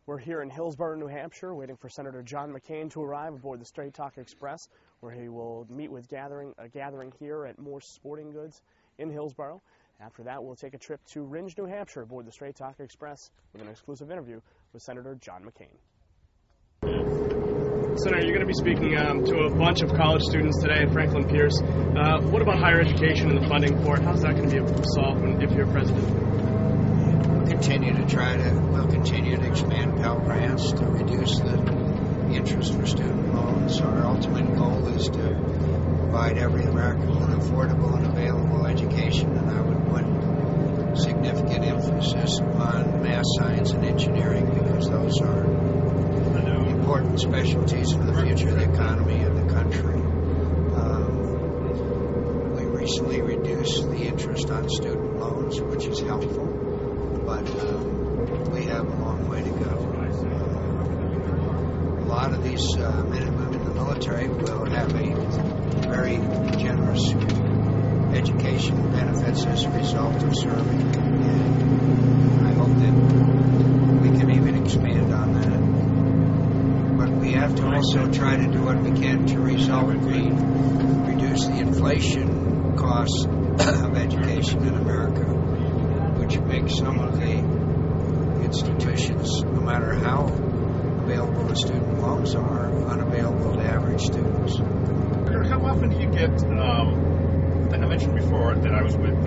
We're here in Hillsborough, New Hampshire, waiting for Senator John McCain to arrive aboard the Straight Talk Express, where he will meet with a gathering here at Morse Sporting Goods in Hillsborough. After that, we'll take a trip to Rindge, New Hampshire, aboard the Straight Talk Express with an exclusive interview with Senator John McCain. Senator, you're going to be speaking to a bunch of college students today at Franklin Pierce. What about higher education and the funding for it? How's that going to be solved if you're president? We'll continue to expand Pell Grants to reduce the interest for student loans. Our ultimate goal is to provide every American with an affordable and available education, and I would put significant emphasis on math, science, and engineering because those are important specialties for the future of the economy and the country. We recently reduced the interest on student loans, which is helpful, but we have a long way to go. A lot of these men and women in the military will have a very generous education benefits as a result of serving, and I hope that we can even expand on that. But we have to also try to do what we can to reduce the inflation costs of education in America, which makes some of the institutions, no matter how available the student loans are, unavailable to average students. How often do you get, I mentioned before that I was with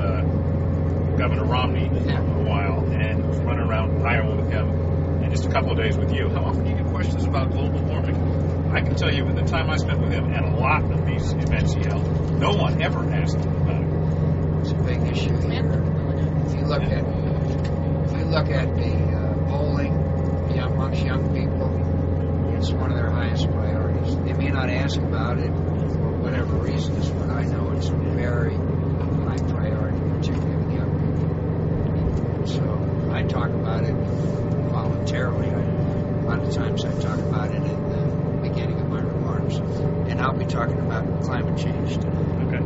Governor Romney for a while and was running around Iowa with him, and just a couple of days with you. How often do you get questions about global warming? I can tell you, in the time I spent with him and a lot of these events he held, no one ever asked him about it. It's a big issue here. If you look at the polling amongst young people, it's one of their highest priorities. They may not ask about it for whatever reasons, but I know it's a very high priority, particularly with young people. So I talk about it voluntarily. A lot of times I talk about it in the beginning of my remarks, and I'll be talking about climate change today. Okay.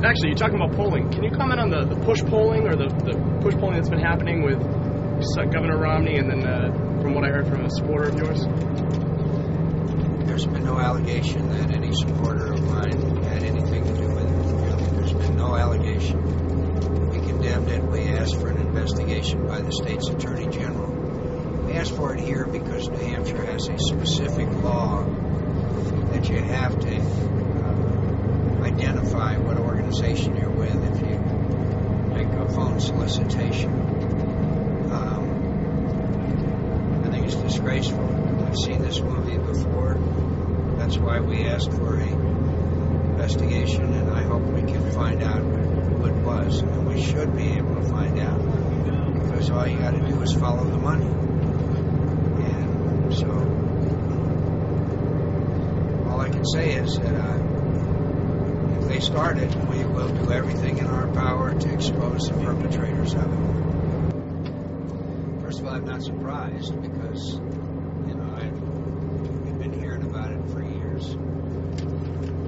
Actually, you're talking about polling. Can you comment on the push polling or the push polling that's been happening with Governor Romney and then from what I heard from a supporter of yours? There's been no allegation that any supporter of mine had anything to do with it. There's been no allegation. We condemned it. We asked for an investigation by the state's attorney general. We asked for it here because New Hampshire has a specific law that you have to identify what organization you're with if you make a phone solicitation. I think it's disgraceful. I've seen this movie before. That's why we asked for an investigation, and I hope we can find out who it was. And we should be able to find out, because all you got to do is follow the money. And so all I can say is that if they start it, we will do everything in our power to expose the perpetrators of it. First of all, I'm not surprised because, we've been hearing about it for years.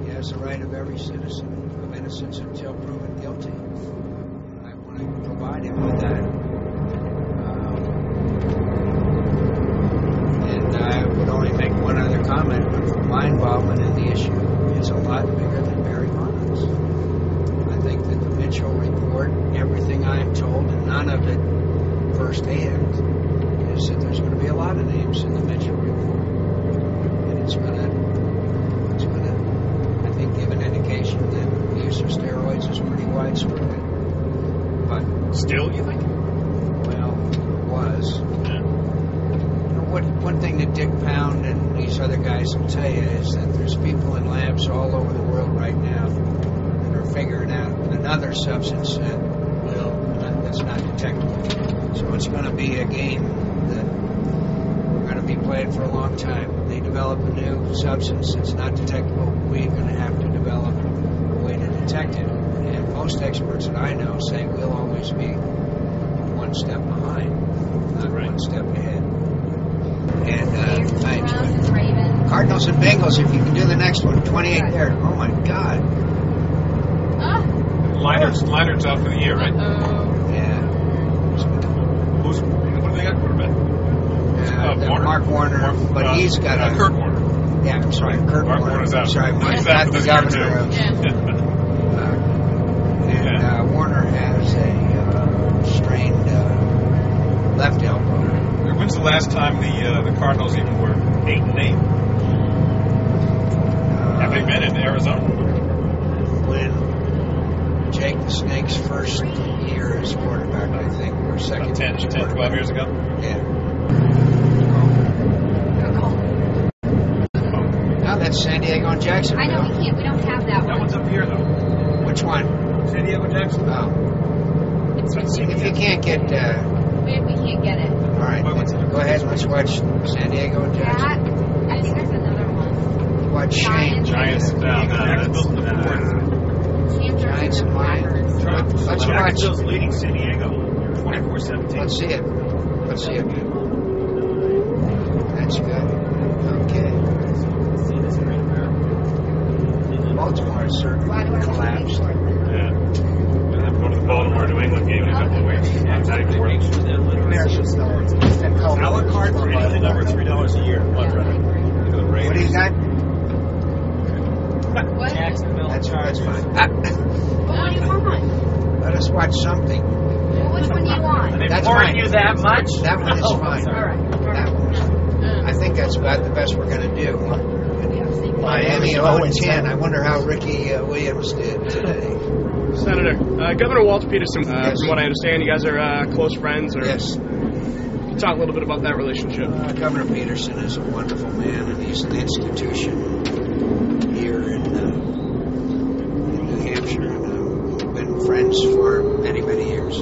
He has the right of every citizen of innocence until proven guilty. I want to provide him with that. And I would only make one other comment, but my involvement in the issue is a lot bigger than Barry Bonds. I think that the Mitchell report, everything I am told, and none of it firsthand, is that there's going to be a lot of names in the Mitchell report. And it's going to, I think, give an indication that the use of steroids is pretty widespread. But still, you think? Well, it was. Yeah. One thing that Dick Pound and these other guys will tell you is that there's people in labs all over the world right now that are figuring out another substance that's not detectable. So it's going to be a game that we're going to be playing for a long time. They develop a new substance that's not detectable. We're going to have to develop a way to detect it. And most experts that I know say we'll always be one step behind, not one step ahead. And Cardinals and Bengals, if you can do the next one. 28 there. Oh, my God. Leinert's out for the year, right? Yeah. What do they got, quarterback? Warner. Mark Warner, but he's got a... Kurt Warner. Yeah, I'm sorry, Kurt Mark Warner. Warner's out. Sorry, He's not out the this year, governor of... too. Warner has a strained left elbow. When's the last time the Cardinals even were 8-8? Have they been in Arizona? When Jake the Snake's first year as quarterback, I think, or second. 10, 12 years ago? Yeah. No, that's San Diego and Jacksonville. I know we don't have that one. That one's up here, though. Which one? San Diego, Jacksonville. Oh. It's If you can't get... we can't get it. all right, go ahead and let's watch San Diego and Jacksonville. I think there's another one. Watch Shane. Giants. Giants and Lions. Let's watch. Jacksonville's leading San Diego 24-17. Let's see it. That's good. Okay. Baltimore is certainly collapsed. Yeah. We'll have to go to the Baltimore New England game in a couple of weeks. Not even worth it. A la carte for anything over $3 a year. What do you got? What? Jacksonville. That's fine. What do you want? Let us watch something. Well, which one do you want? That's pouring fine. you that much? That one is fine. All right. That one. I think that's about the best we're going to do. Miami 0-10. I wonder how Ricky Williams did today. Senator, Governor Walter Peterson, Yes. from what I understand, you guys are close friends. Or Yes. talk a little bit about that relationship. Governor Peterson is a wonderful man, and he's an institution here in New Hampshire. And we've been friends for many, many years.